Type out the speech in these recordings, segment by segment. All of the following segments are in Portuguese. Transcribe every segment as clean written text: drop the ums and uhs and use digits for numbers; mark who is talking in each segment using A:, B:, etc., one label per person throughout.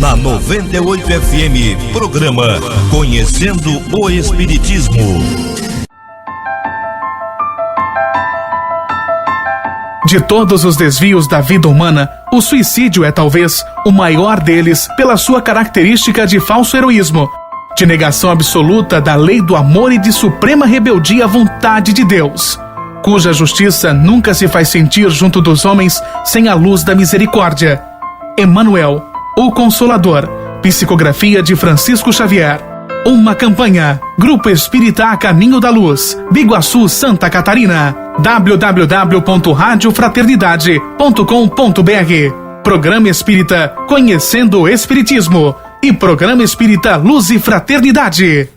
A: Na 98 FM, programa Conhecendo o Espiritismo.
B: De todos os desvios da vida humana, o suicídio é talvez o maior deles pela sua característica de falso heroísmo, de negação absoluta da lei do amor e de suprema rebeldia à vontade de Deus, cuja justiça nunca se faz sentir junto dos homens sem a luz da misericórdia. Emmanuel, o Consolador, psicografia de Francisco Xavier. Uma campanha, Grupo Espírita A Caminho da Luz, Biguaçu, Santa Catarina. www.radiofraternidade.com.br. Programa Espírita Conhecendo o Espiritismo e Programa Espírita Luz e Fraternidade.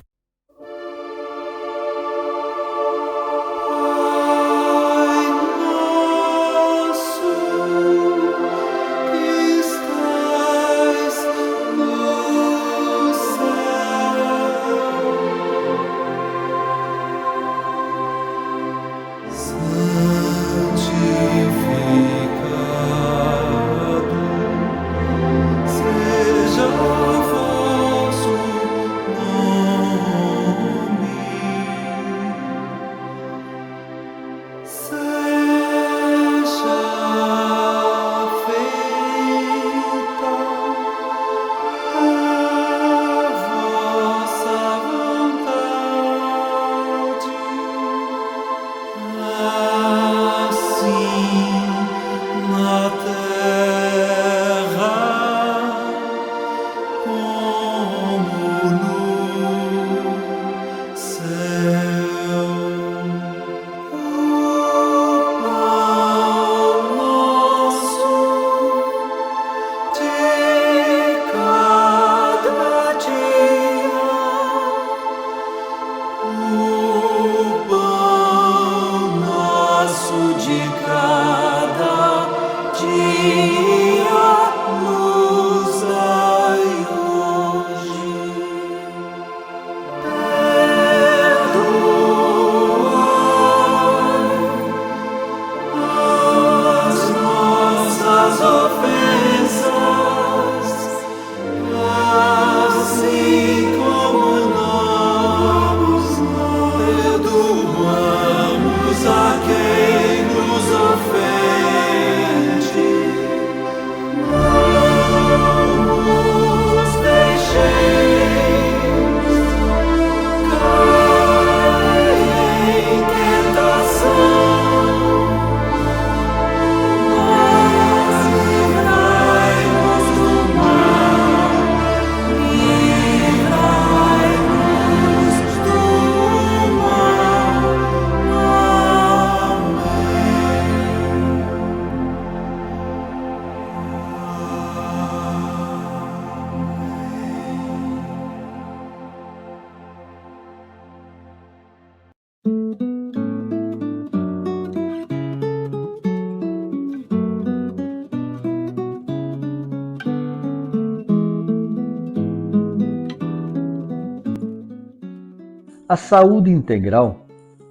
C: A saúde integral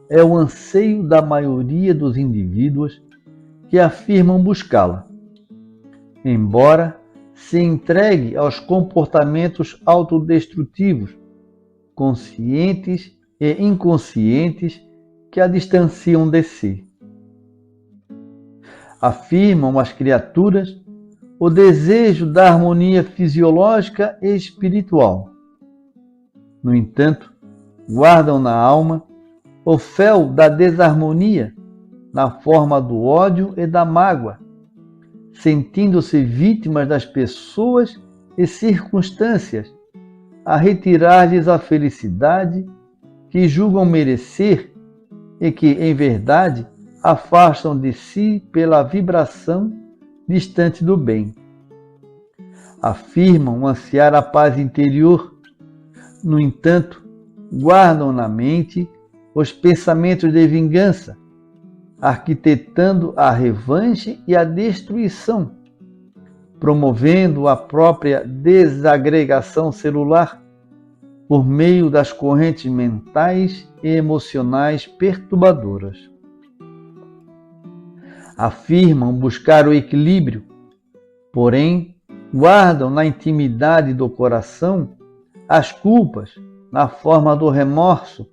C: é o anseio da maioria dos indivíduos que afirmam buscá-la, embora se entregue aos comportamentos autodestrutivos, conscientes e inconscientes que a distanciam de si. Afirmam as criaturas o desejo da harmonia fisiológica e espiritual. No entanto, guardam na alma o fel da desarmonia na forma do ódio e da mágoa, sentindo-se vítimas das pessoas e circunstâncias a retirar-lhes a felicidade que julgam merecer e que, em verdade, afastam de si pela vibração distante do bem. Afirmam ansiar a paz interior, no entanto, guardam na mente os pensamentos de vingança, arquitetando a revanche e a destruição, promovendo a própria desagregação celular por meio das correntes mentais e emocionais perturbadoras. Afirmam buscar o equilíbrio, porém Guardam na intimidade do coração as culpas na forma do remorso,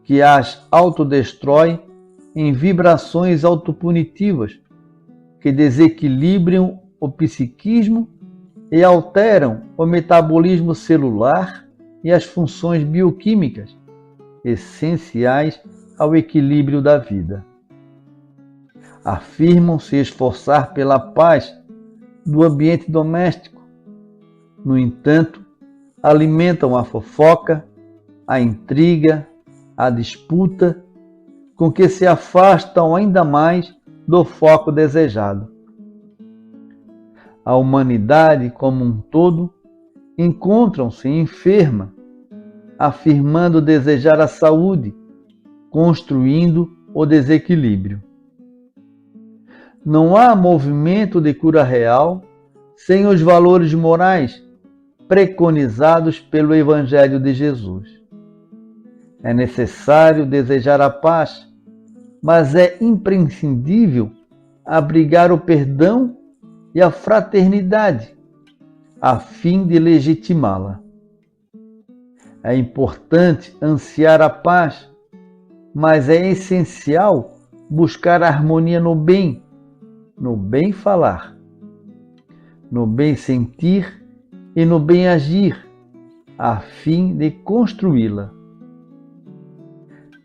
C: que as autodestrói em vibrações autopunitivas, que desequilibram o psiquismo e alteram o metabolismo celular e as funções bioquímicas essenciais ao equilíbrio da vida. Afirmam se esforçar pela paz do ambiente doméstico. No entanto, alimentam a fofoca, a intriga, a disputa, com que se afastam ainda mais do foco desejado. A humanidade como um todo encontram-se enferma, afirmando desejar a saúde, construindo o desequilíbrio. Não há movimento de cura real sem os valores morais preconizados pelo Evangelho de Jesus. É necessário desejar a paz, mas é imprescindível abrigar o perdão e a fraternidade, a fim de legitimá-la. É importante ansiar a paz, mas é essencial buscar a harmonia no bem falar, no bem sentir e no bem agir, a fim de construí-la.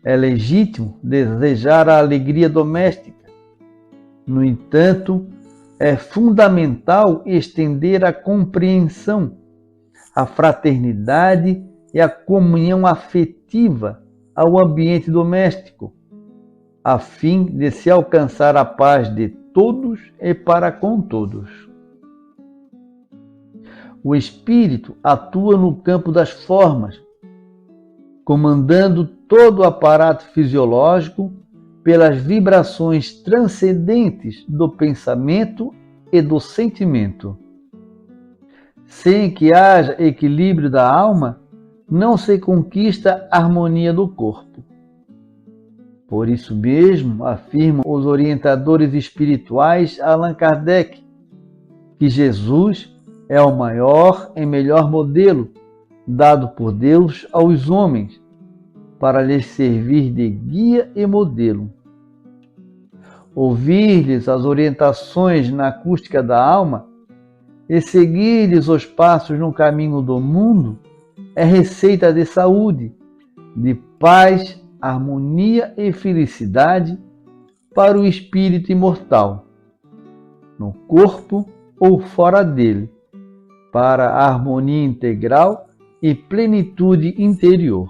C: É legítimo desejar a alegria doméstica. No entanto, é fundamental estender a compreensão, a fraternidade e a comunhão afetiva ao ambiente doméstico, a fim de se alcançar a paz de todos e para com todos. O espírito atua no campo das formas, comandando todo o aparato fisiológico pelas vibrações transcendentes do pensamento e do sentimento. Sem que haja equilíbrio da alma, não se conquista a harmonia do corpo. Por isso mesmo, afirmam os orientadores espirituais Allan Kardec, que Jesus é o maior e melhor modelo dado por Deus aos homens, para lhes servir de guia e modelo. Ouvir-lhes as orientações na acústica da alma e seguir-lhes os passos no caminho do mundo é receita de saúde, de paz, harmonia e felicidade para o espírito imortal, no corpo ou fora dele, para a harmonia integral e plenitude interior.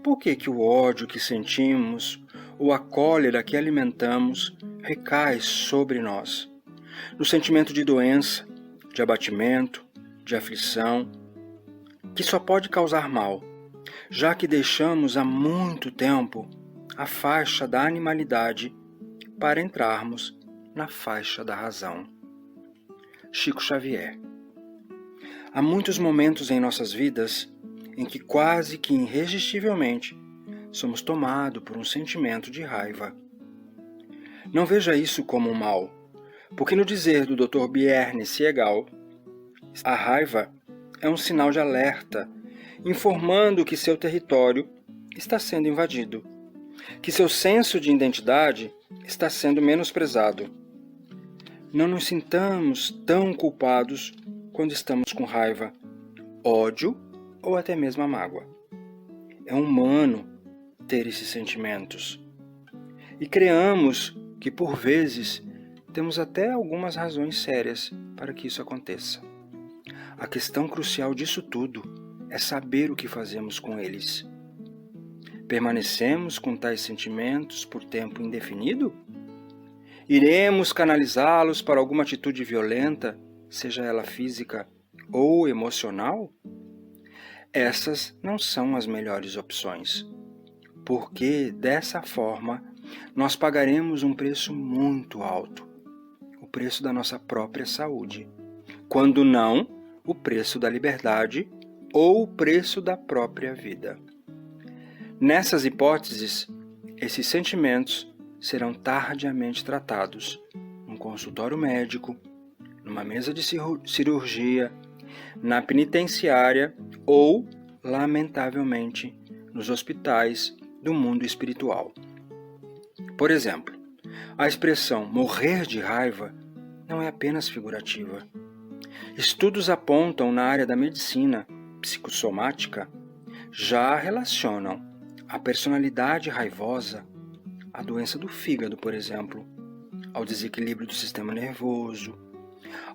D: Por que o ódio que sentimos ou a cólera que alimentamos recai sobre nós? No sentimento de doença, de abatimento, de aflição, que só pode causar mal, já que deixamos há muito tempo a faixa da animalidade para entrarmos na faixa da razão. Chico Xavier. Há muitos momentos em nossas vidas em que quase que irresistivelmente somos tomados por um sentimento de raiva. Não veja isso como um mal, porque no dizer do Dr. Bierne Siegal, a raiva é um sinal de alerta, informando que seu território está sendo invadido, que seu senso de identidade está sendo menosprezado. Não nos sintamos tão culpados quando estamos com raiva, ódio ou até mesmo a mágoa. É humano ter esses sentimentos. E creamos que, por vezes, temos até algumas razões sérias para que isso aconteça. A questão crucial disso tudo é saber o que fazemos com eles. Permanecemos com tais sentimentos por tempo indefinido? Iremos canalizá-los para alguma atitude violenta, seja ela física ou emocional? Essas não são as melhores opções, porque dessa forma nós pagaremos um preço muito alto, o preço da nossa própria saúde, quando não o preço da liberdade ou o preço da própria vida. Nessas hipóteses, esses sentimentos serão tardiamente tratados num consultório médico, numa mesa de cirurgia, na penitenciária ou, lamentavelmente, nos hospitais do mundo espiritual. Por exemplo, a expressão morrer de raiva não é apenas figurativa. Estudos apontam na área da medicina psicossomática já relacionam a personalidade raivosa à doença do fígado, por exemplo, ao desequilíbrio do sistema nervoso,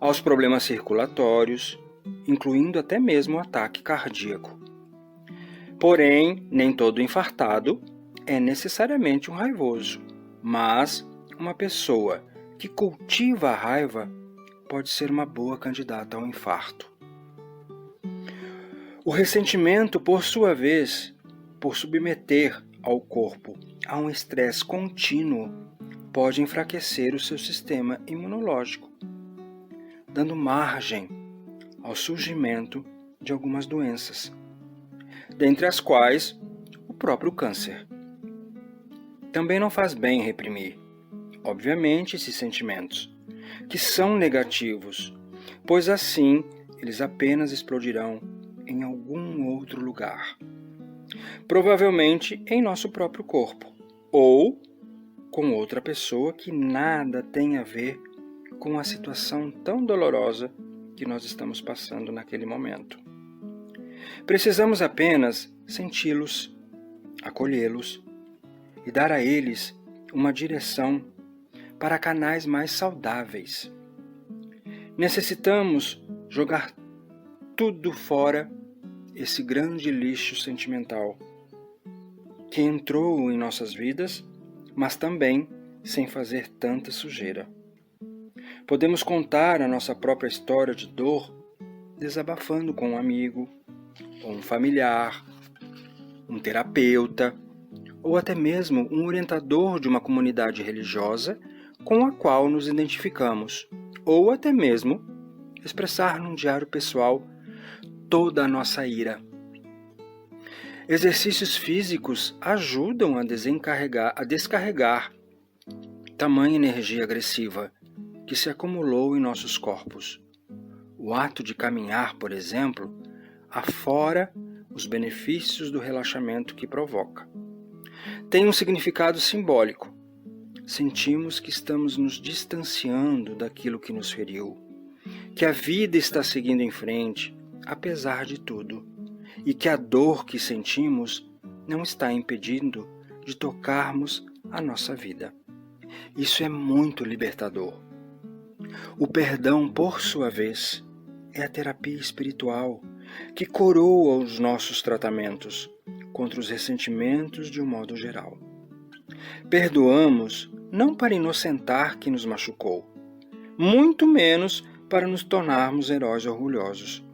D: aos problemas circulatórios, incluindo até mesmo o ataque cardíaco. Porém, nem todo infartado é necessariamente um raivoso, mas uma pessoa que cultiva a raiva pode ser uma boa candidata ao infarto. O ressentimento, por sua vez, por submeter ao corpo a um estresse contínuo, pode enfraquecer o seu sistema imunológico, dando margem ao surgimento de algumas doenças, dentre as quais o próprio câncer. Também não faz bem reprimir, obviamente, esses sentimentos, que são negativos, pois assim eles apenas explodirão em algum outro lugar, provavelmente em nosso próprio corpo, ou com outra pessoa que nada tem a ver com a situação tão dolorosa que nós estamos passando naquele momento. Precisamos apenas senti-los, acolhê-los e dar a eles uma direção para canais mais saudáveis. Necessitamos jogar tudo fora esse grande lixo sentimental que entrou em nossas vidas, mas também sem fazer tanta sujeira. Podemos contar a nossa própria história de dor desabafando com um amigo, ou um familiar, um terapeuta, ou até mesmo um orientador de uma comunidade religiosa com a qual nos identificamos, ou até mesmo expressar num diário pessoal toda a nossa ira. Exercícios físicos ajudam a descarregar tamanha energia agressiva que se acumulou em nossos corpos. O ato de caminhar, por exemplo, afora os benefícios do relaxamento que provoca. Tem um significado simbólico. Sentimos que estamos nos distanciando daquilo que nos feriu, que a vida está seguindo em frente, apesar de tudo, e que a dor que sentimos não está impedindo de tocarmos a nossa vida. Isso é muito libertador. O perdão, por sua vez, é a terapia espiritual que coroa os nossos tratamentos contra os ressentimentos de um modo geral. Perdoamos não para inocentar quem nos machucou, muito menos para nos tornarmos heróis orgulhosos.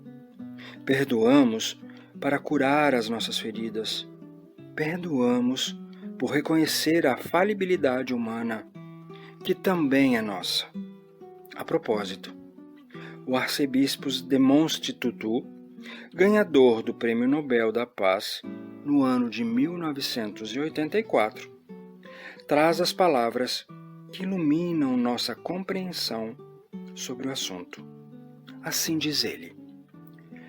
D: Perdoamos para curar as nossas feridas. Perdoamos por reconhecer a falibilidade humana, que também é nossa. A propósito, o arcebispo Desmonts Tutu, ganhador do Prêmio Nobel da Paz no ano de 1984, traz as palavras que iluminam nossa compreensão sobre o assunto. Assim diz ele: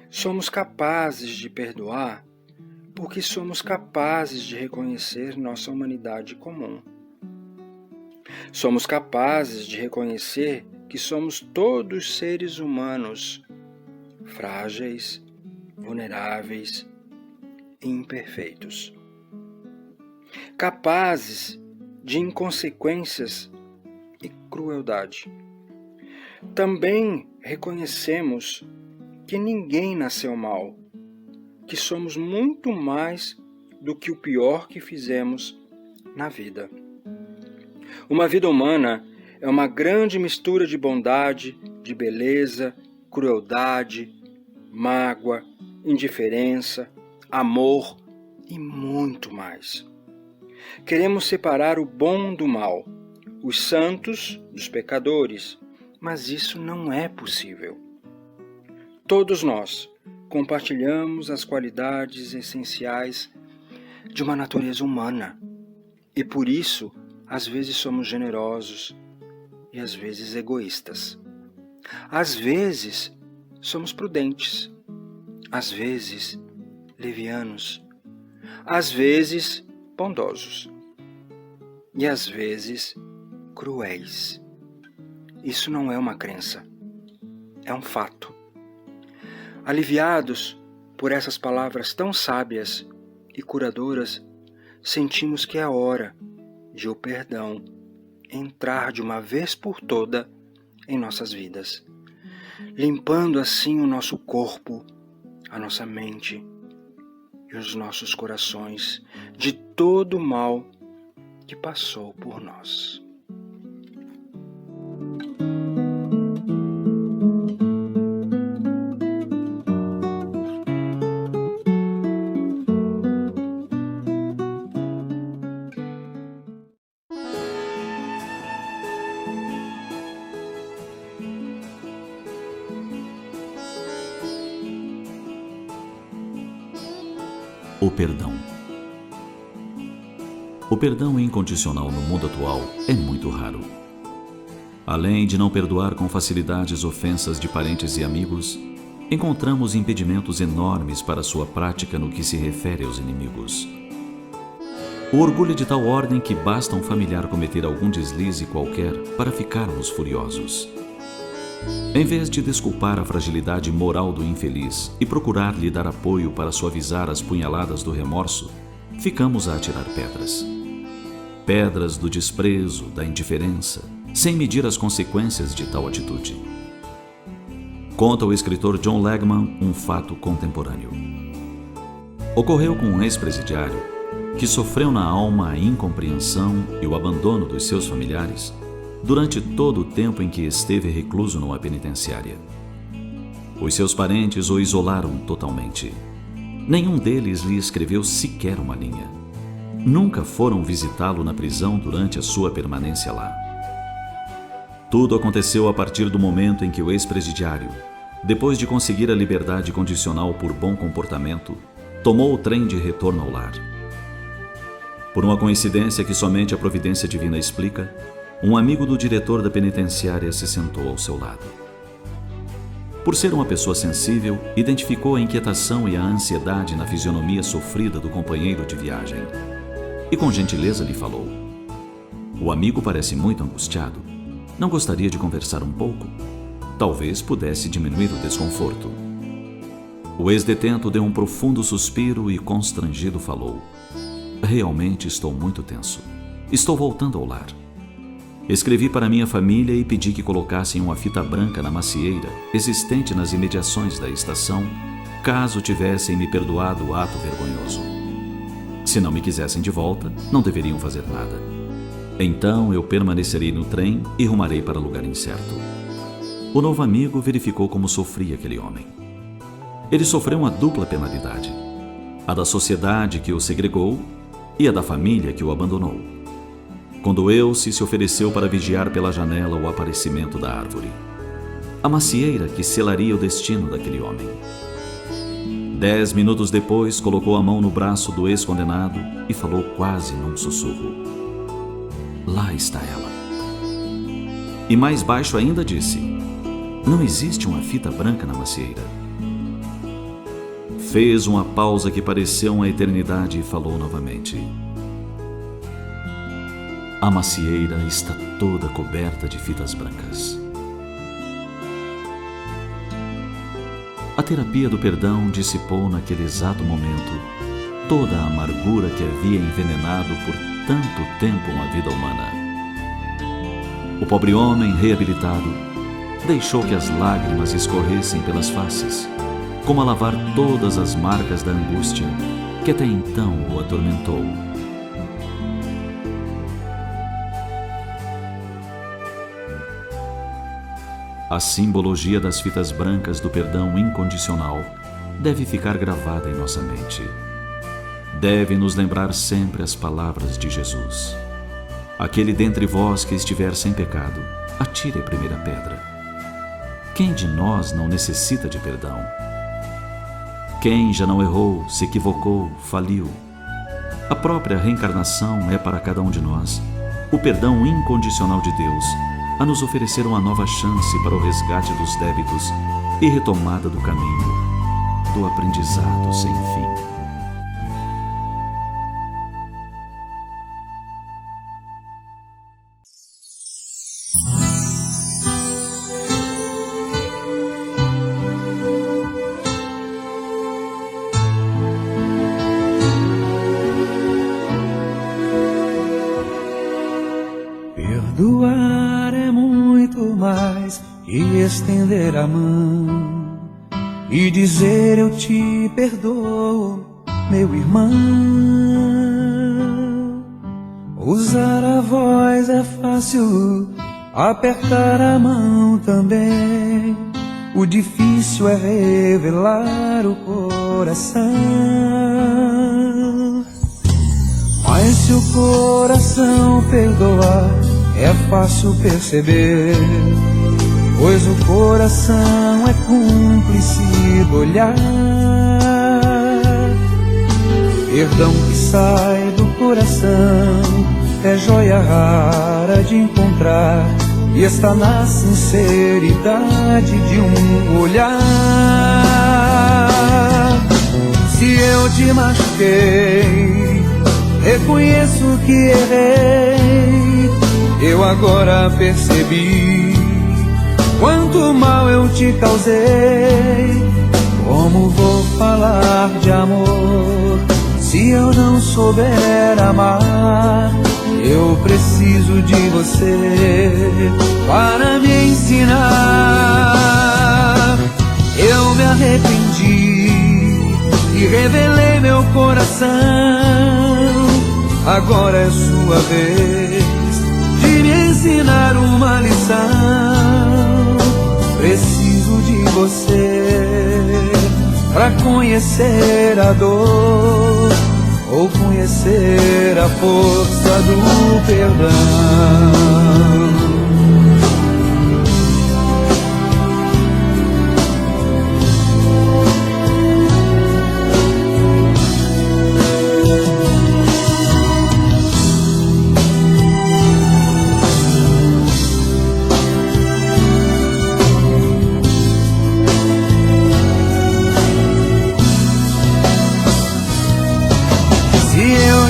D: somos capazes de perdoar porque somos capazes de reconhecer nossa humanidade comum. Somos capazes de reconhecer que somos todos seres humanos, frágeis, vulneráveis e imperfeitos. Capazes de inconsequências e crueldade. Também reconhecemos que ninguém nasceu mal, que somos muito mais do que o pior que fizemos na vida. Uma vida humana é uma grande mistura de bondade, de beleza, crueldade, mágoa, indiferença, amor e muito mais. Queremos separar o bom do mal, os santos dos pecadores, mas isso não é possível. Todos nós compartilhamos as qualidades essenciais de uma natureza humana e por isso às vezes somos generosos e às vezes egoístas. Às vezes somos prudentes, às vezes levianos, às vezes bondosos e às vezes cruéis. Isso não é uma crença, é um fato. Aliviados por essas palavras tão sábias e curadoras, sentimos que é hora de o perdão entrar de uma vez por toda em nossas vidas, limpando assim o nosso corpo, a nossa mente e os nossos corações de todo o mal que passou por nós.
E: O perdão. O perdão incondicional no mundo atual é muito raro. Além de não perdoar com facilidade as ofensas de parentes e amigos, encontramos impedimentos enormes para sua prática no que se refere aos inimigos. O orgulho é de tal ordem que basta um familiar cometer algum deslize qualquer para ficarmos furiosos. Em vez de desculpar a fragilidade moral do infeliz e procurar lhe dar apoio para suavizar as punhaladas do remorso, ficamos a atirar pedras. Pedras do desprezo, da indiferença, sem medir as consequências de tal atitude. Conta o escritor John Legman um fato contemporâneo. Ocorreu com um ex-presidiário que sofreu na alma a incompreensão e o abandono dos seus familiares durante todo o tempo em que esteve recluso numa penitenciária. Os seus parentes o isolaram totalmente. Nenhum deles lhe escreveu sequer uma linha. Nunca foram visitá-lo na prisão durante a sua permanência lá. Tudo aconteceu a partir do momento em que o ex-presidiário, depois de conseguir a liberdade condicional por bom comportamento, tomou o trem de retorno ao lar. Por uma coincidência que somente a providência divina explica, um amigo do diretor da penitenciária se sentou ao seu lado. Por ser uma pessoa sensível, identificou a inquietação e a ansiedade na fisionomia sofrida do companheiro de viagem e com gentileza lhe falou: "O amigo parece muito angustiado. Não gostaria de conversar um pouco? Talvez pudesse diminuir o desconforto." O ex-detento deu um profundo suspiro e constrangido falou: "Realmente estou muito tenso. Estou voltando ao lar. Escrevi para minha família e pedi que colocassem uma fita branca na macieira existente nas imediações da estação, caso tivessem me perdoado o ato vergonhoso. Se não me quisessem de volta, não deveriam fazer nada. Então eu permanecerei no trem e rumarei para lugar incerto." O novo amigo verificou como sofria aquele homem. Ele sofreu uma dupla penalidade: a da sociedade que o segregou e a da família que o abandonou. Condoeu-se e se ofereceu para vigiar pela janela o aparecimento da árvore, a macieira que selaria o destino daquele homem. 10 minutos depois, colocou a mão no braço do ex-condenado e falou quase num sussurro: "Lá está ela." E mais baixo ainda disse: "Não existe uma fita branca na macieira." Fez uma pausa que pareceu uma eternidade e falou novamente: "A macieira está toda coberta de fitas brancas." A terapia do perdão dissipou naquele exato momento toda a amargura que havia envenenado por tanto tempo uma vida humana. O pobre homem, reabilitado, deixou que as lágrimas escorressem pelas faces, como a lavar todas as marcas da angústia que até então o atormentou. A simbologia das fitas brancas do perdão incondicional deve ficar gravada em nossa mente. Deve nos lembrar sempre as palavras de Jesus: "Aquele dentre vós que estiver sem pecado, atire a primeira pedra." Quem de nós não necessita de perdão? Quem já não errou, se equivocou, faliu? A própria reencarnação é para cada um de nós o perdão incondicional de Deus, a nos oferecer uma nova chance para o resgate dos débitos e retomada do caminho, do aprendizado sem fim.
F: Perdoar é muito mais que estender a mão e dizer eu te perdoo, meu irmão. Usar a voz é fácil, apertar a mão também. O difícil é revelar o coração. Mas se o coração perdoar, é fácil perceber, pois o coração é cúmplice do olhar. Perdão que sai do coração é joia rara de encontrar, e está na sinceridade de um olhar. Se eu te machuquei, reconheço que errei. Eu agora percebi quanto mal eu te causei. Como vou falar de amor se eu não souber amar? Eu preciso de você para me ensinar. Eu me arrependi e revelei meu coração. Agora é sua vez de me ensinar uma lição. Preciso de você pra conhecer a dor, ou conhecer a força do perdão.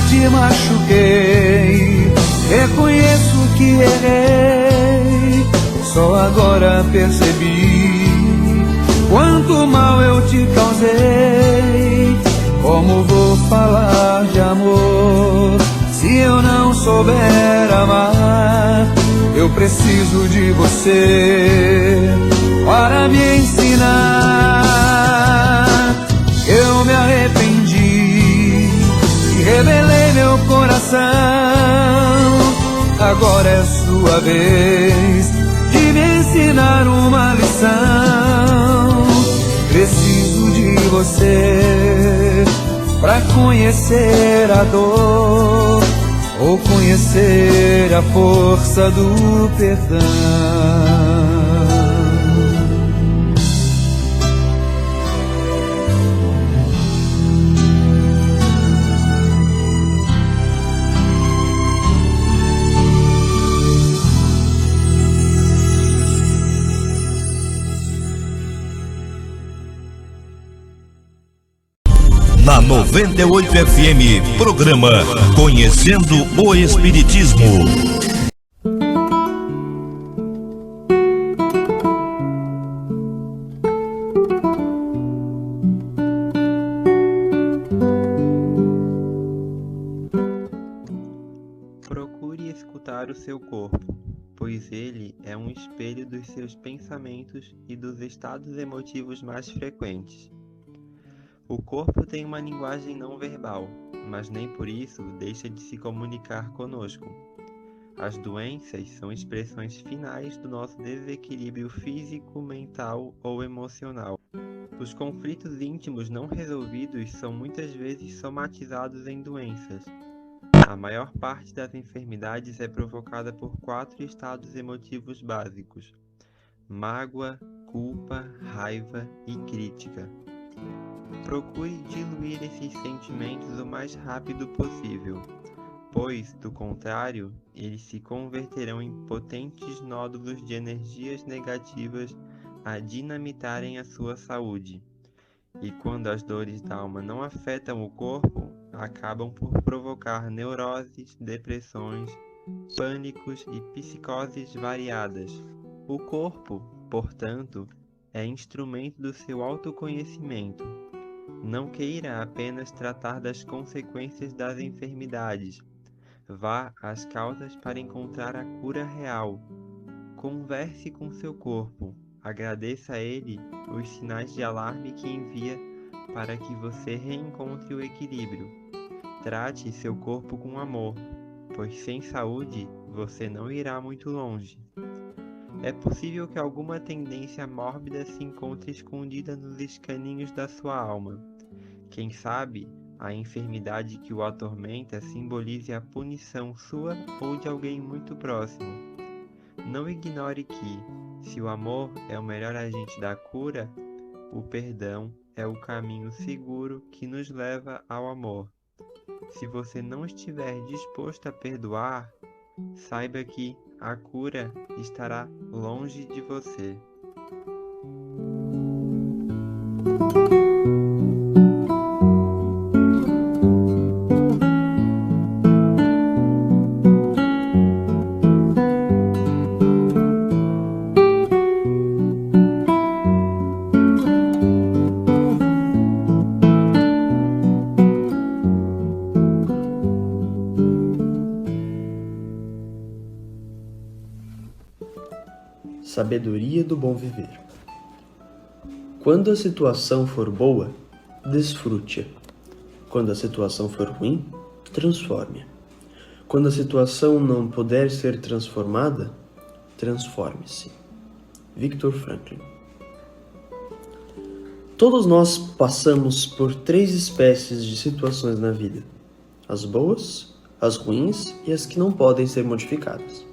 F: Te machuquei, reconheço que errei. Só agora percebi quanto mal eu te causei. Como vou falar de amor se eu não souber amar? Eu preciso de você para me ensinar. Eu me arrependi, revelei meu coração. Agora é sua vez de me ensinar uma lição. Preciso de você pra conhecer a dor, ou conhecer a força do perdão.
A: Na 98 FM, programa Conhecendo o Espiritismo.
G: Procure escutar o seu corpo, pois ele é um espelho dos seus pensamentos e dos estados emotivos mais frequentes. O corpo tem uma linguagem não verbal, mas nem por isso deixa de se comunicar conosco. As doenças são expressões finais do nosso desequilíbrio físico, mental ou emocional. Os conflitos íntimos não resolvidos são muitas vezes somatizados em doenças. A maior parte das enfermidades é provocada por 4 estados emotivos básicos: mágoa, culpa, raiva e crítica. Procure diluir esses sentimentos o mais rápido possível, pois, do contrário, eles se converterão em potentes nódulos de energias negativas a dinamitarem a sua saúde. E quando as dores da alma não afetam o corpo, acabam por provocar neuroses, depressões, pânicos e psicoses variadas. O corpo, portanto, é instrumento do seu autoconhecimento. Não queira apenas tratar das consequências das enfermidades. Vá às causas para encontrar a cura real. Converse com seu corpo. Agradeça a ele os sinais de alarme que envia para que você reencontre o equilíbrio. Trate seu corpo com amor, pois sem saúde você não irá muito longe. É possível que alguma tendência mórbida se encontre escondida nos escaninhos da sua alma. Quem sabe, a enfermidade que o atormenta simbolize a punição sua ou de alguém muito próximo. Não ignore que, se o amor é o melhor agente da cura, o perdão é o caminho seguro que nos leva ao amor. Se você não estiver disposto a perdoar, saiba que a cura estará longe de você.
H: Sabedoria do bom viver. Quando a situação for boa, desfrute-a. Quando a situação for ruim, transforme-a. Quando a situação não puder ser transformada, transforme-se. Viktor Frankl. Todos nós passamos por 3 espécies de situações na vida: as boas, as ruins e as que não podem ser modificadas.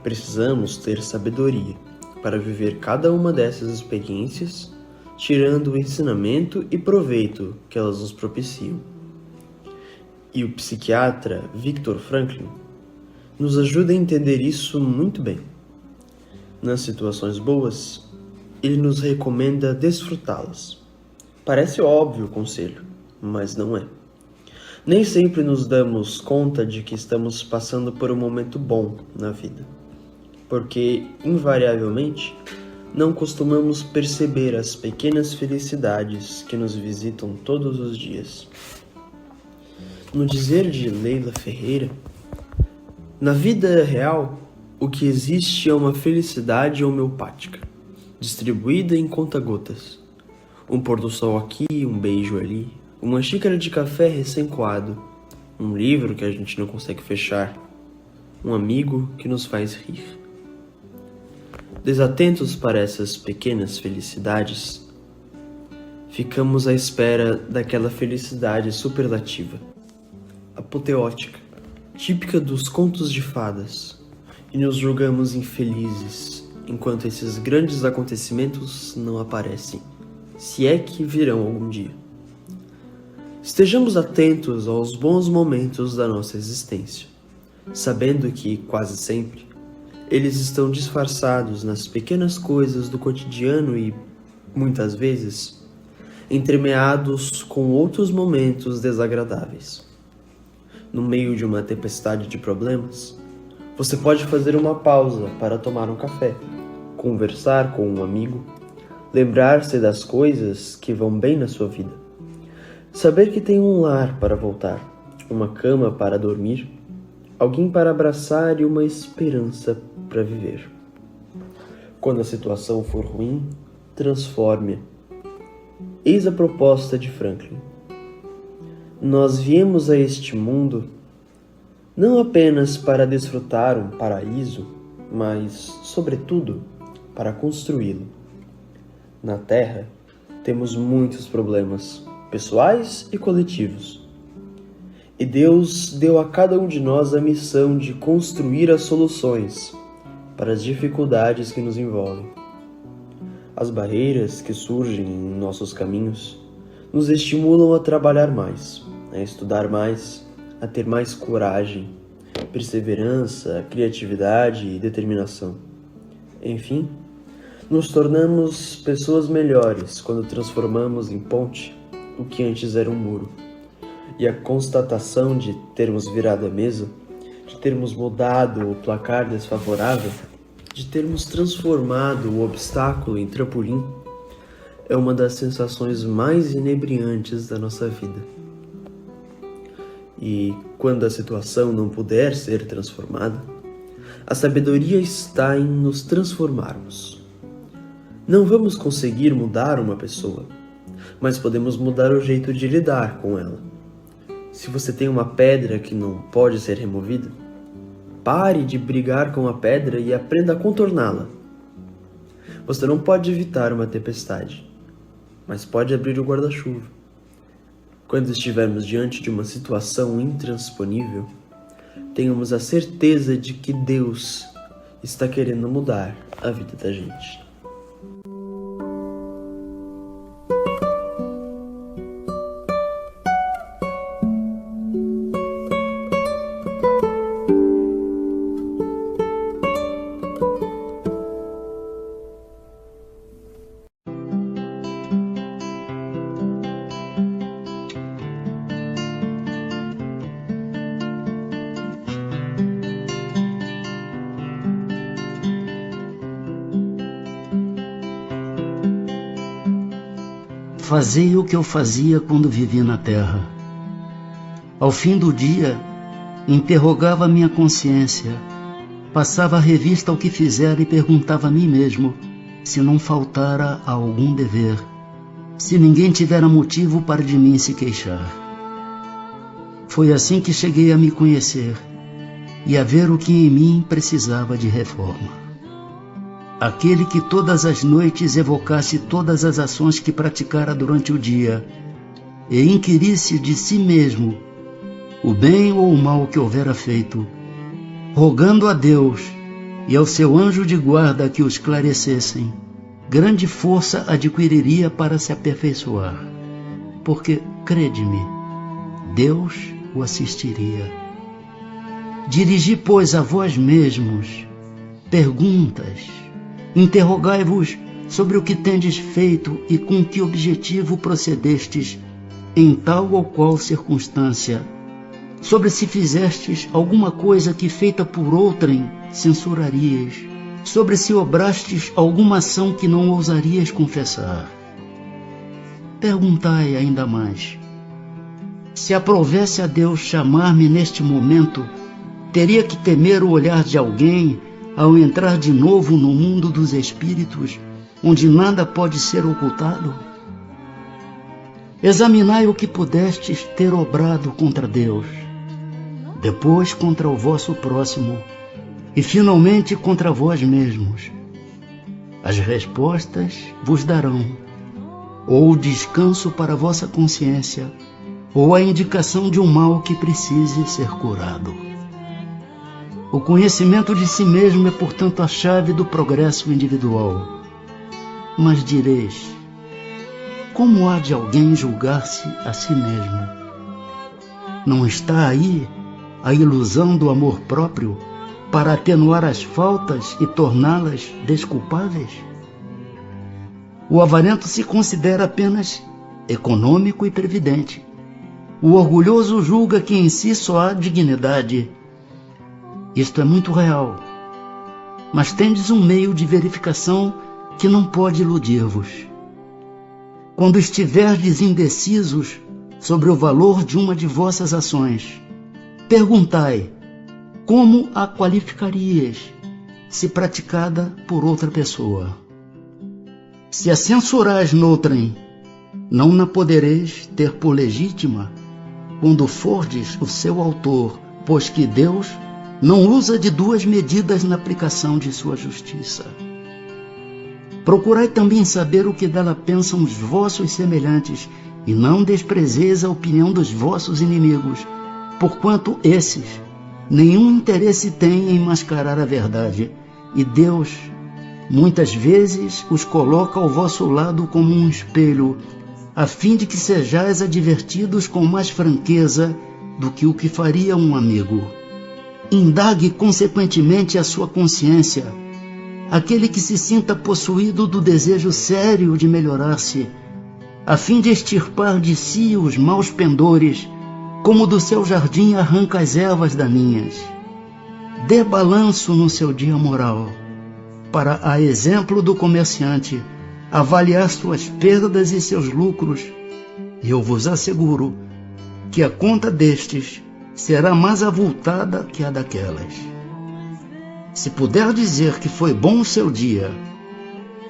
H: Precisamos ter sabedoria para viver cada uma dessas experiências, tirando o ensinamento e proveito que elas nos propiciam. E o psiquiatra Viktor Frankl nos ajuda a entender isso muito bem. Nas situações boas, ele nos recomenda desfrutá-las. Parece óbvio o conselho, mas não é. Nem sempre nos damos conta de que estamos passando por um momento bom na vida, porque, invariavelmente, não costumamos perceber as pequenas felicidades que nos visitam todos os dias. No dizer de Leila Ferreira, na vida real, o que existe é uma felicidade homeopática, distribuída em conta-gotas. Um pôr do sol aqui, um beijo ali, uma xícara de café recém-coado, um livro que a gente não consegue fechar, um amigo que nos faz rir. Desatentos para essas pequenas felicidades, ficamos à espera daquela felicidade superlativa, apoteótica, típica dos contos de fadas, e nos julgamos infelizes enquanto esses grandes acontecimentos não aparecem, se é que virão algum dia. Estejamos atentos aos bons momentos da nossa existência, sabendo que, quase sempre, eles estão disfarçados nas pequenas coisas do cotidiano e, muitas vezes, entremeados com outros momentos desagradáveis. No meio de uma tempestade de problemas, você pode fazer uma pausa para tomar um café, conversar com um amigo, lembrar-se das coisas que vão bem na sua vida, saber que tem um lar para voltar, uma cama para dormir, alguém para abraçar e uma esperança para viver. Quando a situação for ruim, transforme-a. Eis a proposta de Franklin. Nós viemos a este mundo não apenas para desfrutar um paraíso, mas, sobretudo, para construí-lo. Na Terra, temos muitos problemas, pessoais e coletivos. E Deus deu a cada um de nós a missão de construir as soluções para as dificuldades que nos envolvem. As barreiras que surgem em nossos caminhos nos estimulam a trabalhar mais, a estudar mais, a ter mais coragem, perseverança, criatividade e determinação. Enfim, nos tornamos pessoas melhores quando transformamos em ponte o que antes era um muro. E a constatação de termos virado a mesa, de termos mudado o placar desfavorável, de termos transformado o obstáculo em trampolim, é uma das sensações mais inebriantes da nossa vida. E quando a situação não puder ser transformada, a sabedoria está em nos transformarmos. Não vamos conseguir mudar uma pessoa, mas podemos mudar o jeito de lidar com ela. Se você tem uma pedra que não pode ser removida, pare de brigar com a pedra e aprenda a contorná-la. Você não pode evitar uma tempestade, mas pode abrir o guarda-chuva. Quando estivermos diante de uma situação intransponível, tenhamos a certeza de que Deus está querendo mudar a vida da gente.
I: Fazei o que eu fazia quando vivia na terra. Ao fim do dia, interrogava minha consciência, passava a revista ao que fizera e perguntava a mim mesmo se não faltara a algum dever, se ninguém tivera motivo para de mim se queixar. Foi assim que cheguei a me conhecer e a ver o que em mim precisava de reforma. Aquele que todas as noites evocasse todas as ações que praticara durante o dia e inquirisse de si mesmo o bem ou o mal que houvera feito, rogando a Deus e ao seu anjo de guarda que o esclarecessem, grande força adquiriria para se aperfeiçoar, porque, crede-me, Deus o assistiria. Dirigi, pois, a vós mesmos perguntas. Interrogai-vos sobre o que tendes feito e com que objetivo procedestes em tal ou qual circunstância, sobre se fizestes alguma coisa que feita por outrem censurarias, sobre se obrastes alguma ação que não ousarias confessar. Perguntai ainda mais. Se aprovesse a Deus chamar-me neste momento, teria que temer o olhar de alguém ao entrar de novo no mundo dos espíritos, onde nada pode ser ocultado? Examinai o que pudestes ter obrado contra Deus, depois contra o vosso próximo e finalmente contra vós mesmos. As respostas vos darão ou o descanso para a vossa consciência, ou a indicação de um mal que precise ser curado. O conhecimento de si mesmo é, portanto, a chave do progresso individual. Mas direis, como há de alguém julgar-se a si mesmo? Não está aí a ilusão do amor próprio para atenuar as faltas e torná-las desculpáveis? O avarento se considera apenas econômico e previdente. O orgulhoso julga que em si só há dignidade. Isto é muito real, mas tendes um meio de verificação que não pode iludir-vos. Quando estiverdes indecisos sobre o valor de uma de vossas ações, perguntai como a qualificarias se praticada por outra pessoa. Se a censurais noutrem, não na podereis ter por legítima quando fordes o seu autor, pois que Deus não usa de duas medidas na aplicação de sua justiça. Procurai também saber o que dela pensam os vossos semelhantes, e não desprezeis a opinião dos vossos inimigos, porquanto esses nenhum interesse têm em mascarar a verdade, e Deus muitas vezes os coloca ao vosso lado como um espelho, a fim de que sejais advertidos com mais franqueza do que o que faria um amigo. Indague consequentemente a sua consciência. Aquele que se sinta possuído do desejo sério de melhorar-se, a fim de extirpar de si os maus pendores, como do seu jardim arranca as ervas daninhas. Dê balanço no seu dia moral, para, a exemplo do comerciante, avaliar suas perdas e seus lucros, e eu vos asseguro que a conta destes será mais avultada que a daquelas. Se puder dizer que foi bom o seu dia,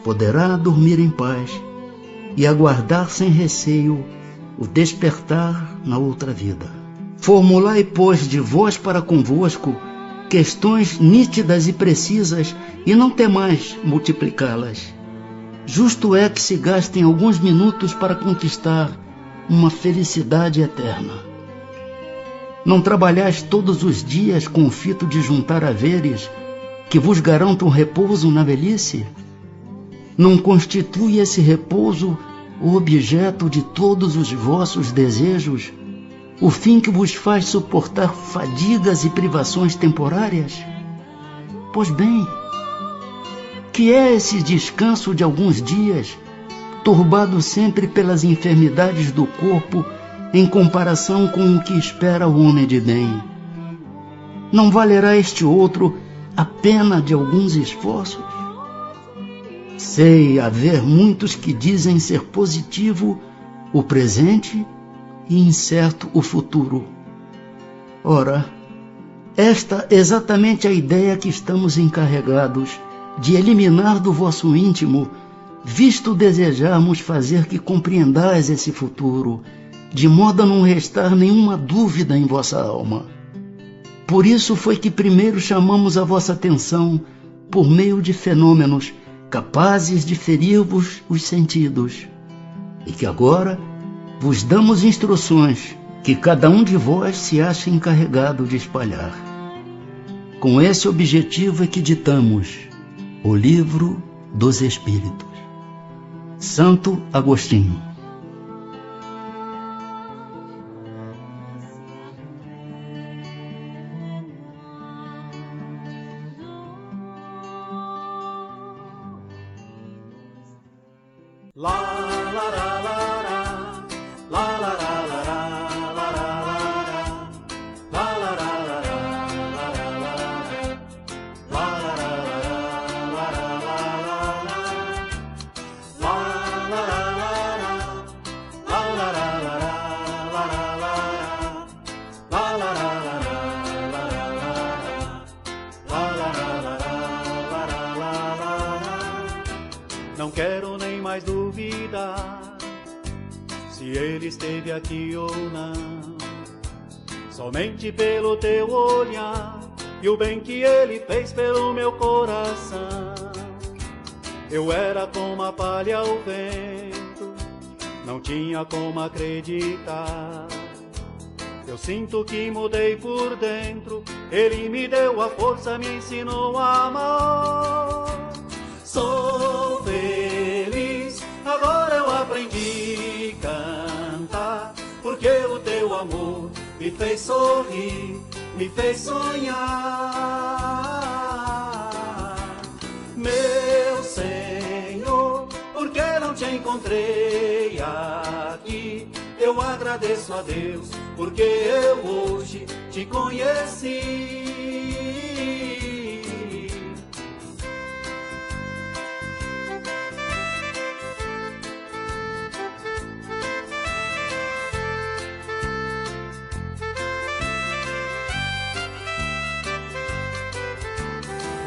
I: poderá dormir em paz e aguardar sem receio o despertar na outra vida. Formulai, pois, de vós para convosco questões nítidas e precisas e não temais multiplicá-las. Justo é que se gastem alguns minutos para conquistar uma felicidade eterna. Não trabalhais todos os dias com o fito de juntar haveres que vos garantam repouso na velhice? Não constitui esse repouso o objeto de todos os vossos desejos, o fim que vos faz suportar fadigas e privações temporárias? Pois bem, que é esse descanso de alguns dias, turbado sempre pelas enfermidades do corpo, em comparação com o que espera o homem de bem? Não valerá este outro a pena de alguns esforços? Sei haver muitos que dizem ser positivo o presente e incerto o futuro. Ora, esta é exatamente a ideia que estamos encarregados de eliminar do vosso íntimo, visto desejarmos fazer que compreendais esse futuro, de modo a não restar nenhuma dúvida em vossa alma. Por isso foi que primeiro chamamos a vossa atenção por meio de fenômenos capazes de ferir-vos os sentidos, e que agora vos damos instruções que cada um de vós se acha encarregado de espalhar. Com esse objetivo é que ditamos o Livro dos Espíritos. Santo Agostinho.
F: Não quero nem mais duvidar se ele esteve aqui ou não. Somente pelo teu olhar e o bem que ele fez pelo meu coração. Eu era como a palha ao vento, não tinha como acreditar. Eu sinto que mudei por dentro, ele me deu a força, me ensinou a amar. Sou feliz, agora eu aprendi a cantar, porque o teu amor me fez sorrir, me fez sonhar. Meu Senhor, porque não te encontrei aqui? Eu agradeço a Deus, porque eu hoje te conheci.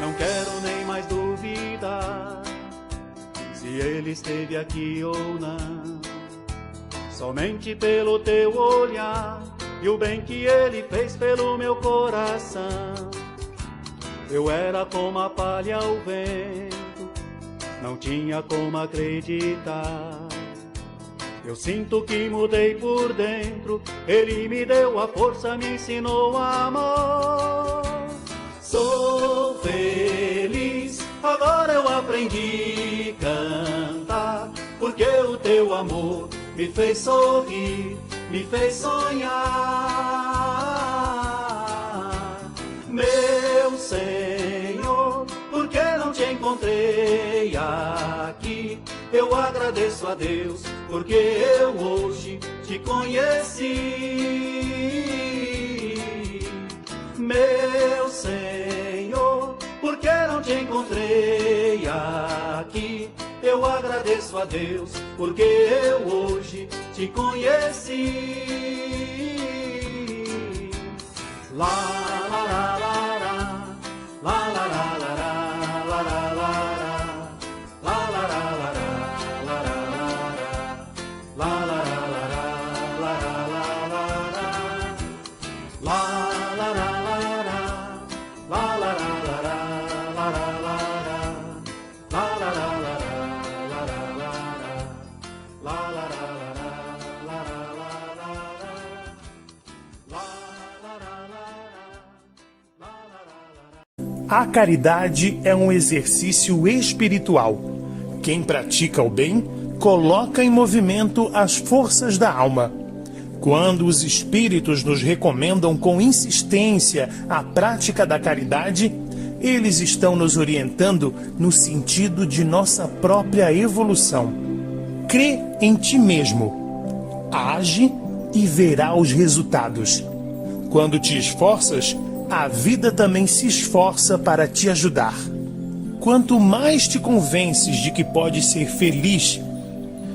F: Não quero nem mais duvidar se ele esteve aqui ou não. Somente pelo teu olhar e o bem que ele fez pelo meu coração. Eu era como a palha ao vento, não tinha como acreditar. Eu sinto que mudei por dentro, ele me deu a força, me ensinou a amar. Sou feliz, agora eu aprendi a cantar, porque o teu amor me fez sorrir, me fez sonhar. Meu Senhor, porque não te encontrei aqui? Eu agradeço a Deus, porque eu hoje te conheci. Meu Senhor, porque não te encontrei aqui? Eu agradeço a Deus, porque eu hoje te conheci. La la la la la la la la la la la la la la
J: A caridade é um exercício espiritual. Quem pratica o bem coloca em movimento as forças da alma. Quando os espíritos nos recomendam com insistência a prática da caridade, eles estão nos orientando no sentido de nossa própria evolução. Crê em ti mesmo. Age e verá os resultados. Quando te esforças, a vida também se esforça para te ajudar. Quanto mais te convences de que podes ser feliz,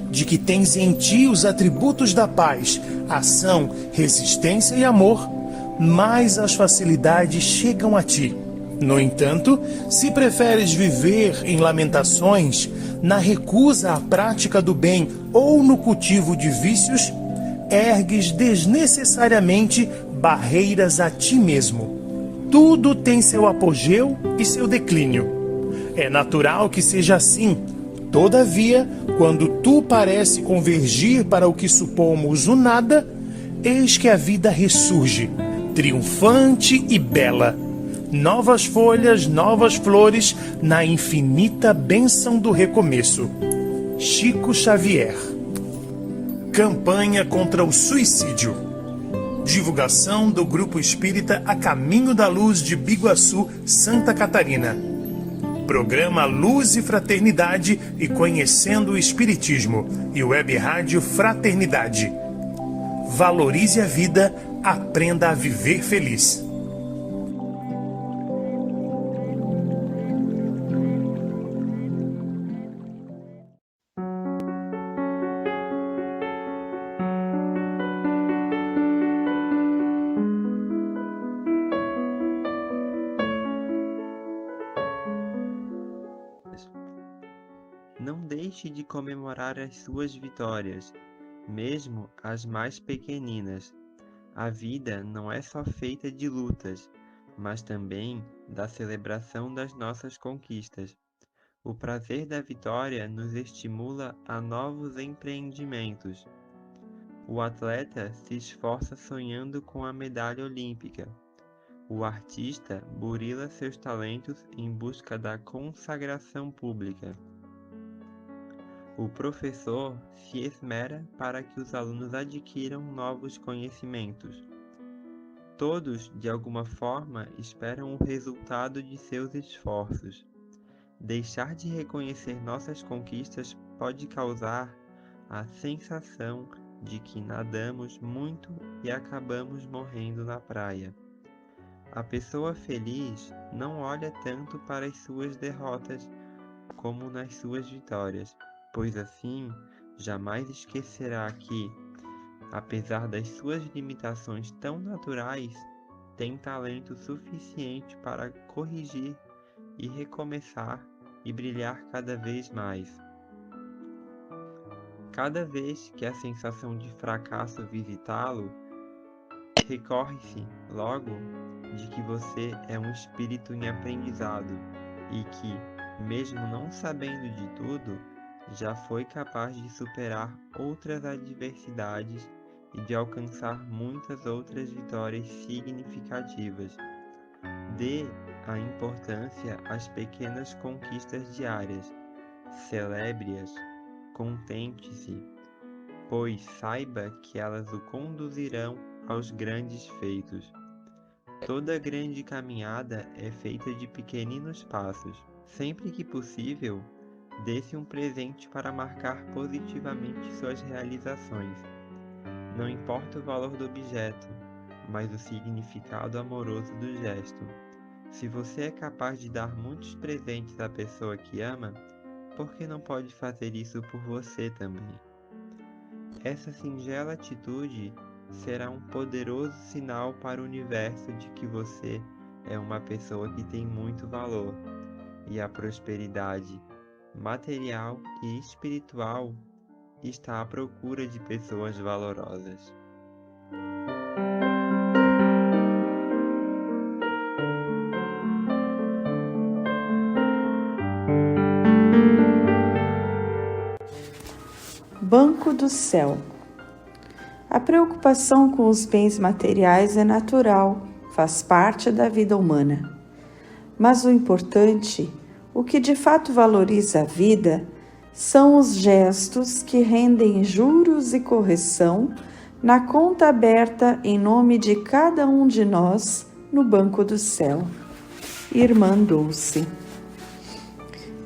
J: de que tens em ti os atributos da paz, ação, resistência e amor, mais as facilidades chegam a ti. No entanto, se preferes viver em lamentações, na recusa à prática do bem ou no cultivo de vícios, ergues desnecessariamente barreiras a ti mesmo. Tudo tem seu apogeu e seu declínio. É natural que seja assim. Todavia, quando tu parece convergir para o que supomos o nada, eis que a vida ressurge, triunfante e bela. Novas folhas, novas flores, na infinita bênção do recomeço. Chico Xavier. Campanha contra o suicídio. Divulgação do Grupo Espírita A Caminho da Luz de Biguaçu, Santa Catarina. Programa Luz e Fraternidade e Conhecendo o Espiritismo e Web Rádio Fraternidade. Valorize a vida, aprenda a viver feliz.
G: Não deixe de comemorar as suas vitórias, mesmo as mais pequeninas. A vida não é só feita de lutas, mas também da celebração das nossas conquistas. O prazer da vitória nos estimula a novos empreendimentos. O atleta se esforça sonhando com a medalha olímpica. O artista burila seus talentos em busca da consagração pública. O professor se esmera para que os alunos adquiram novos conhecimentos. Todos, de alguma forma, esperam o resultado de seus esforços. Deixar de reconhecer nossas conquistas pode causar a sensação de que nadamos muito e acabamos morrendo na praia. A pessoa feliz não olha tanto para as suas derrotas como nas suas vitórias, pois assim jamais esquecerá que, apesar das suas limitações tão naturais, tem talento suficiente para corrigir e recomeçar e brilhar cada vez mais. Cada vez que a sensação de fracasso visitá-lo, recorre-se logo de que você é um espírito em aprendizado e que, mesmo não sabendo de tudo, já foi capaz de superar outras adversidades e de alcançar muitas outras vitórias significativas. Dê a importância às pequenas conquistas diárias. Celebre-as, contente-se, pois saiba que elas o conduzirão aos grandes feitos. Toda grande caminhada é feita de pequeninos passos. Sempre que possível, dê-se um presente para marcar positivamente suas realizações. Não importa o valor do objeto, mas o significado amoroso do gesto. Se você é capaz de dar muitos presentes à pessoa que ama, por que não pode fazer isso por você também? Essa singela atitude será um poderoso sinal para o universo de que você é uma pessoa que tem muito valor, e a prosperidade material e espiritual está à procura de pessoas valorosas.
K: Banco do Céu. A preocupação com os bens materiais é natural, faz parte da vida humana. Mas o importante, o que de fato valoriza a vida, são os gestos que rendem juros e correção na conta aberta em nome de cada um de nós no Banco do Céu. Irmã Dulce.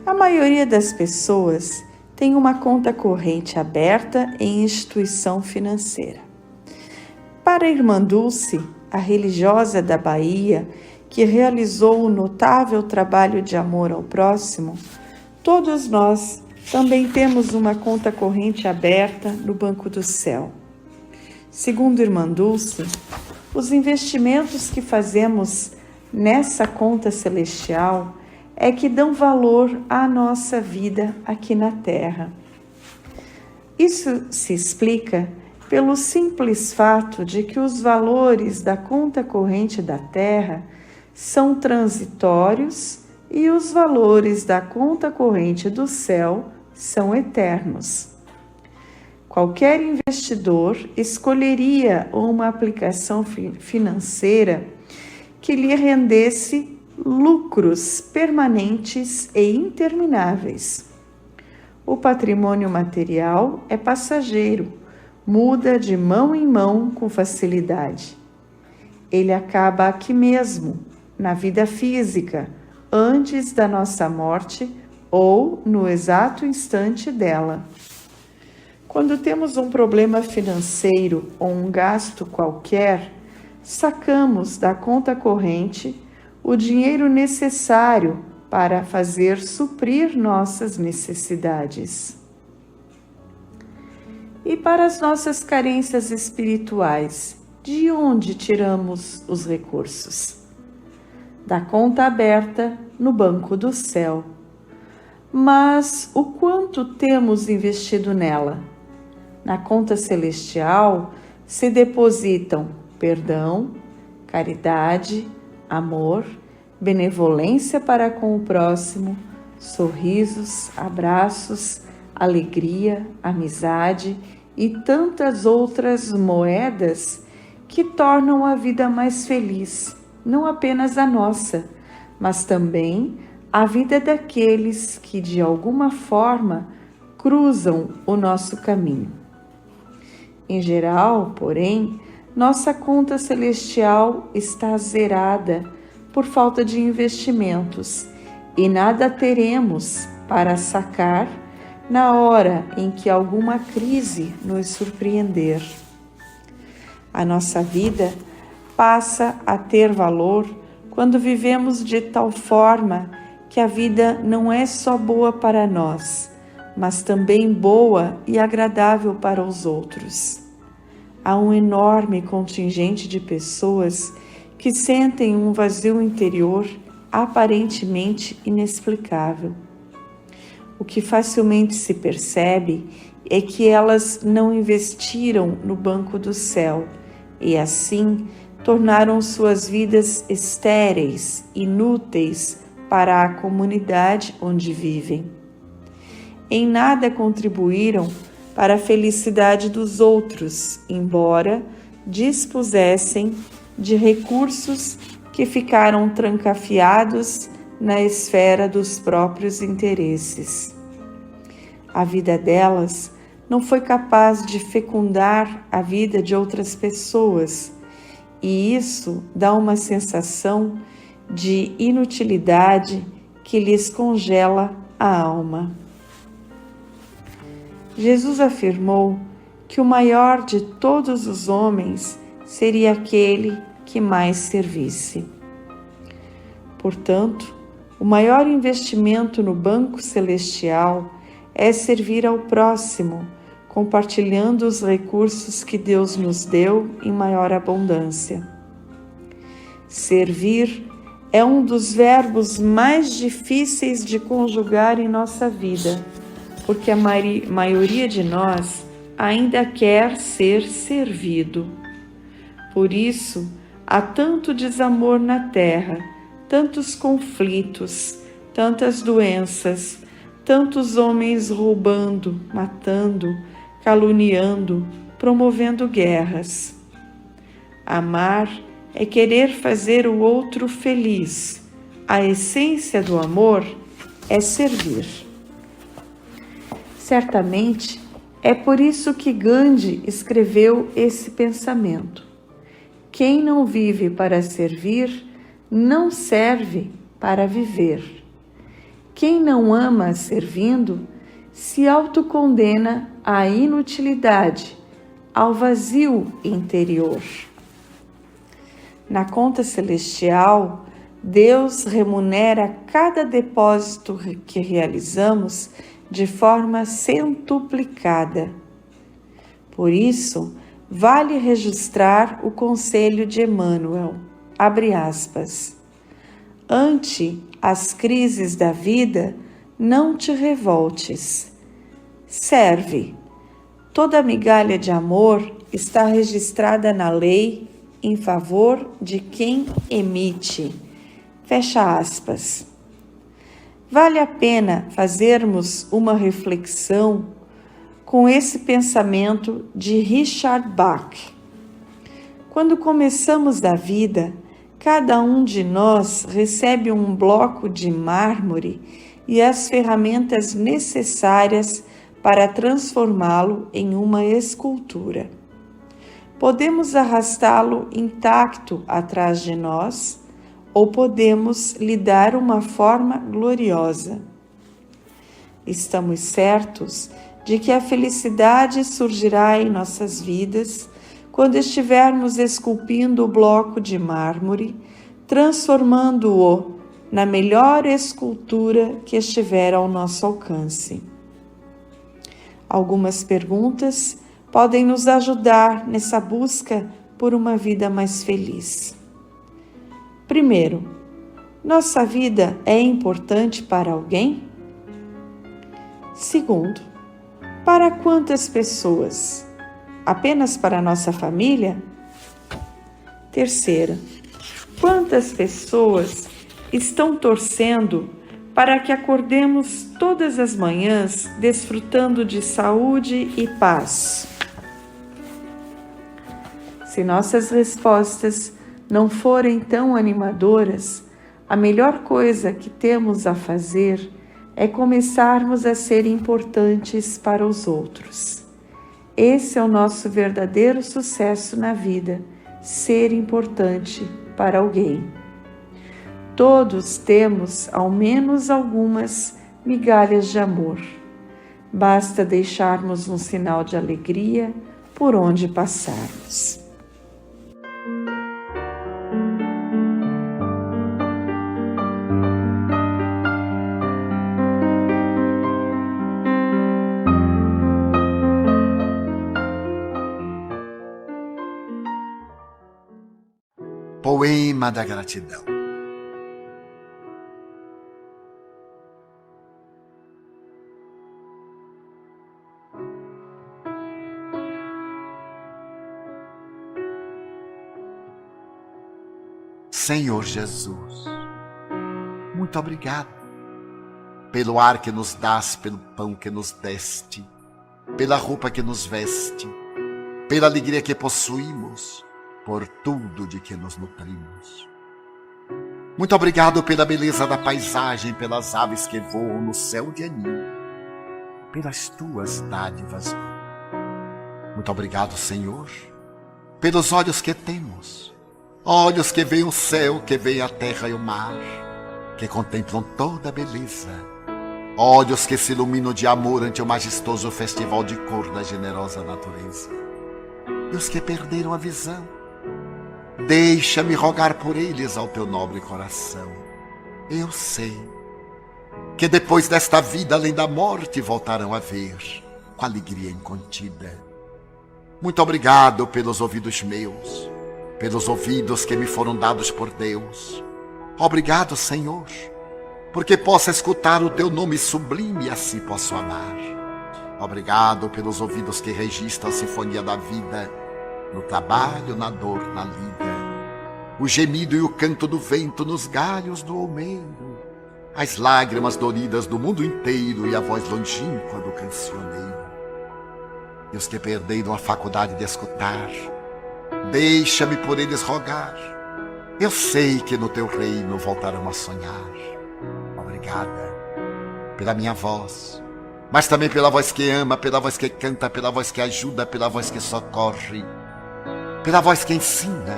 K: A maioria das pessoas tem uma conta corrente aberta em instituição financeira. Para a Irmã Dulce, a religiosa da Bahia, que realizou um notável trabalho de amor ao próximo, todos nós também temos uma conta corrente aberta no Banco do Céu. Segundo Irmã Dulce, os investimentos que fazemos nessa conta celestial é que dão valor à nossa vida aqui na Terra. Isso se explica pelo simples fato de que os valores da conta corrente da Terra são transitórios e os valores da conta corrente do céu são eternos. Qualquer investidor escolheria uma aplicação financeira que lhe rendesse lucros permanentes e intermináveis. O patrimônio material é passageiro, muda de mão em mão com facilidade. Ele acaba aqui mesmo, na vida física, antes da nossa morte ou no exato instante dela. Quando temos um problema financeiro ou um gasto qualquer, sacamos da conta corrente o dinheiro necessário para fazer suprir nossas necessidades. E para as nossas carências espirituais, de onde tiramos os recursos? Da conta aberta no Banco do Céu. Mas o quanto temos investido nela? Na conta celestial se depositam perdão, caridade, amor, benevolência para com o próximo, sorrisos, abraços, alegria, amizade e tantas outras moedas que tornam a vida mais feliz, não apenas a nossa, mas também a vida daqueles que de alguma forma cruzam o nosso caminho. Em geral, porém, nossa conta celestial está zerada por falta de investimentos e nada teremos para sacar na hora em que alguma crise nos surpreender. A nossa vida passa a ter valor quando vivemos de tal forma que a vida não é só boa para nós, mas também boa e agradável para os outros. Há um enorme contingente de pessoas que sentem um vazio interior aparentemente inexplicável. O que facilmente se percebe é que elas não investiram no Banco do Céu e, assim, tornaram suas vidas estéreis, inúteis para a comunidade onde vivem. Em nada contribuíram para a felicidade dos outros, embora dispusessem de recursos que ficaram trancafiados na esfera dos próprios interesses. A vida delas não foi capaz de fecundar a vida de outras pessoas, e isso dá uma sensação de inutilidade que lhes congela a alma. Jesus afirmou que o maior de todos os homens seria aquele que mais servisse. Portanto, o maior investimento no banco celestial é servir ao próximo, compartilhando os recursos que Deus nos deu em maior abundância. Servir é um dos verbos mais difíceis de conjugar em nossa vida, porque a maioria de nós ainda quer ser servido. Por isso, há tanto desamor na terra, tantos conflitos, tantas doenças, tantos homens roubando, matando, caluniando, promovendo guerras. Amar é querer fazer o outro feliz. A essência do amor é servir. Certamente, é por isso que Gandhi escreveu esse pensamento. Quem não vive para servir, não serve para viver. Quem não ama servindo, se autocondena à inutilidade, ao vazio interior. Na conta celestial, Deus remunera cada depósito que realizamos de forma centuplicada. Por isso, vale registrar o conselho de Emmanuel, abre aspas, ante as crises da vida, não te revoltes. Serve. Toda migalha de amor está registrada na lei em favor de quem emite. Fecha aspas. Vale a pena fazermos uma reflexão com esse pensamento de Richard Bach. Quando começamos da vida, cada um de nós recebe um bloco de mármore e as ferramentas necessárias para transformá-lo em uma escultura. Podemos arrastá-lo intacto atrás de nós ou podemos lhe dar uma forma gloriosa. Estamos certos de que a felicidade surgirá em nossas vidas quando estivermos esculpindo o bloco de mármore, transformando-o na melhor escultura que estiver ao nosso alcance. Algumas perguntas podem nos ajudar nessa busca por uma vida mais feliz. Primeiro, nossa vida é importante para alguém? Segundo, para quantas pessoas? Apenas para a nossa família? Terceira, quantas pessoas estão torcendo para que acordemos todas as manhãs desfrutando de saúde e paz? Se nossas respostas não forem tão animadoras, a melhor coisa que temos a fazer é começarmos a ser importantes para os outros. Esse é o nosso verdadeiro sucesso na vida, ser importante para alguém. Todos temos ao menos algumas migalhas de amor. Basta deixarmos um sinal de alegria por onde passarmos.
L: Poema da gratidão. Senhor Jesus, muito obrigado pelo ar que nos dás, pelo pão que nos deste, pela roupa que nos veste, pela alegria que possuímos, por tudo de que nos nutrimos. Muito obrigado pela beleza da paisagem, pelas aves que voam no céu de anil, pelas tuas dádivas. Muito obrigado, Senhor, pelos olhos que temos, olhos que veem o céu, que veem a terra e o mar, que contemplam toda a beleza, olhos que se iluminam de amor ante o majestoso festival de cor da generosa natureza. E os que perderam a visão, deixa-me rogar por eles ao teu nobre coração. Eu sei que depois desta vida, além da morte, voltarão a ver com alegria incontida. Muito obrigado pelos ouvidos meus, pelos ouvidos que me foram dados por Deus. Obrigado, Senhor, porque posso escutar o teu nome sublime e assim posso amar. Obrigado pelos ouvidos que registram a sinfonia da vida, no trabalho, na dor, na lida, o gemido e o canto do vento nos galhos do olmeiro, as lágrimas doridas do mundo inteiro e a voz longínqua do cancioneiro. E os que perderam a faculdade de escutar, deixa-me por eles rogar. Eu sei que no teu reino voltarão a sonhar. Obrigada pela minha voz, mas também pela voz que ama, pela voz que canta, pela voz que ajuda, pela voz que socorre, pela voz que ensina,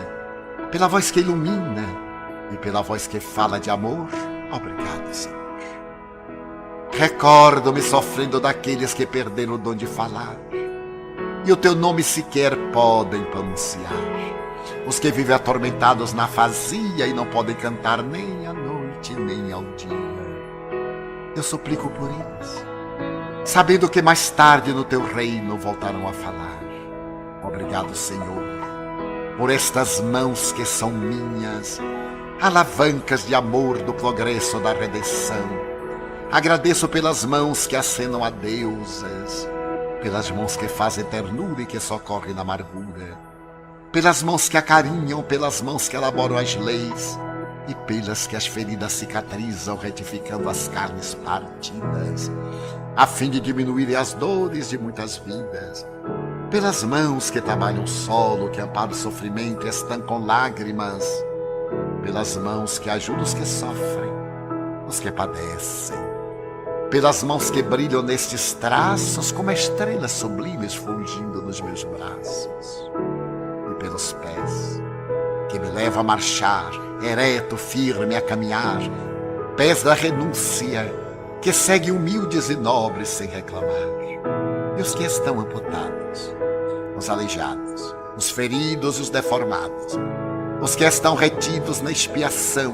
L: pela voz que ilumina e pela voz que fala de amor. Obrigado, Senhor. Recordo-me sofrendo daqueles que perderam o dom de falar e o teu nome sequer podem pronunciar. Os que vivem atormentados na afasia e não podem cantar nem à noite nem ao dia. Eu suplico por eles, sabendo que mais tarde no teu reino voltarão a falar. Obrigado, Senhor, por estas mãos que são minhas, alavancas de amor do progresso da redenção. Agradeço pelas mãos que acenam a deusas, pelas mãos que fazem ternura e que socorrem na amargura, pelas mãos que acarinham, pelas mãos que elaboram as leis e pelas que as feridas cicatrizam, retificando as carnes partidas, a fim de diminuírem as dores de muitas vidas, pelas mãos que trabalham o solo, que amparam o sofrimento e estancam lágrimas, pelas mãos que ajudam os que sofrem, os que padecem, pelas mãos que brilham nestes traços como estrelas sublimes fulgindo nos meus braços, e pelos pés que me levam a marchar, ereto, firme a caminhar, pés da renúncia que seguem humildes e nobres sem reclamar, e os que estão amputados, os aleijados, os feridos e os deformados, os que estão retidos na expiação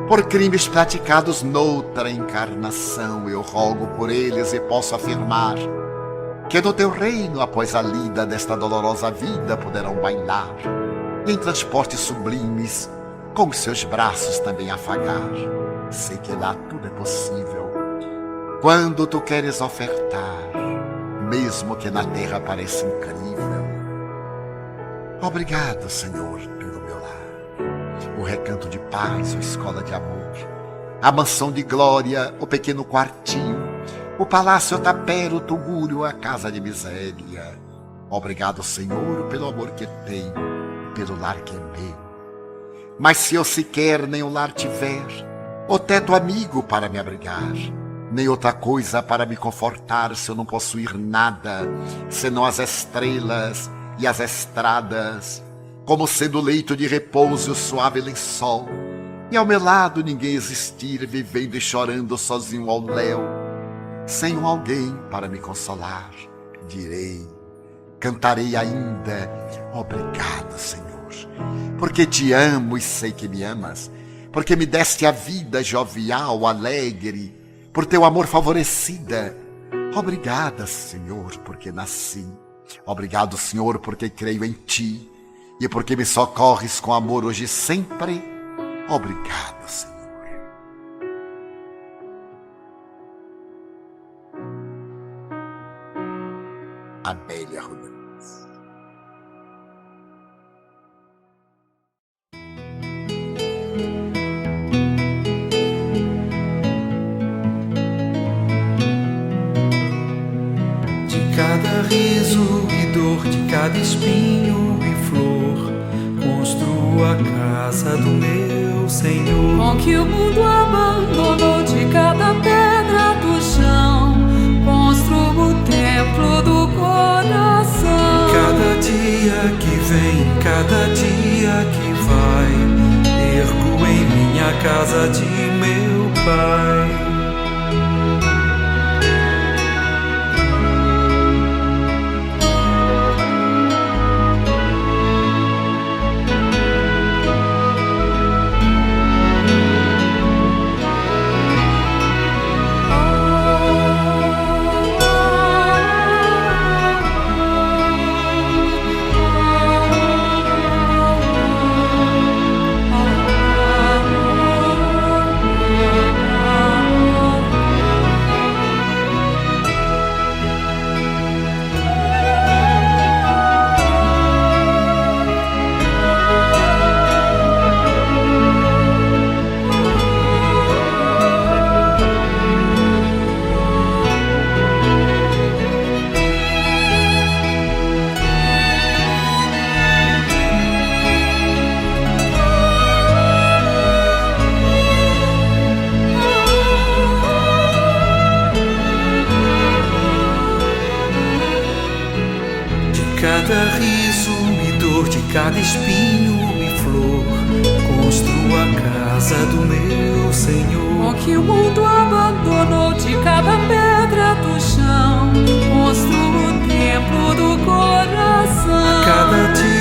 L: por crimes praticados noutra encarnação. Eu rogo por eles e posso afirmar que no teu reino, após a lida desta dolorosa vida, poderão bailar em transportes sublimes, com os seus braços também afagar. Sei que lá tudo é possível quando tu queres ofertar, mesmo que na terra pareça incrível. Obrigado, Senhor, pelo meu lar, o recanto de paz, a escola de amor, a mansão de glória, o pequeno quartinho, o palácio, o tapera, o tugúrio, a casa de miséria. Obrigado, Senhor, pelo amor que tenho, pelo lar que é meu. Mas se eu sequer nem o lar tiver, o teto amigo para me abrigar, nem outra coisa para me confortar, se eu não possuir nada, senão as estrelas e as estradas, como sendo leito de repouso e o suave lençol, e ao meu lado ninguém existir, vivendo e chorando sozinho ao léu, sem um alguém para me consolar, direi, cantarei ainda, obrigado, Senhor, porque te amo e sei que me amas, porque me deste a vida jovial, alegre, por teu amor favorecida. Obrigada, Senhor, porque nasci. Obrigado, Senhor, porque creio em ti e porque me socorres com amor hoje e sempre. Obrigado, Senhor. Adélia Rodrigues.
M: Cada riso e dor, de cada espinho e flor, construo a casa do meu meu Senhor.
N: Com que o mundo abandonou, de cada pedra do chão construo o templo do coração.
M: Cada dia que vem, cada dia que vai, ergo em minha casa de meu Pai. Cada riso e dor, de cada espinho e flor, construo a casa do meu Senhor.
N: Com que o mundo abandonou, de cada pedra do chão construo o templo do coração.
M: Cada dia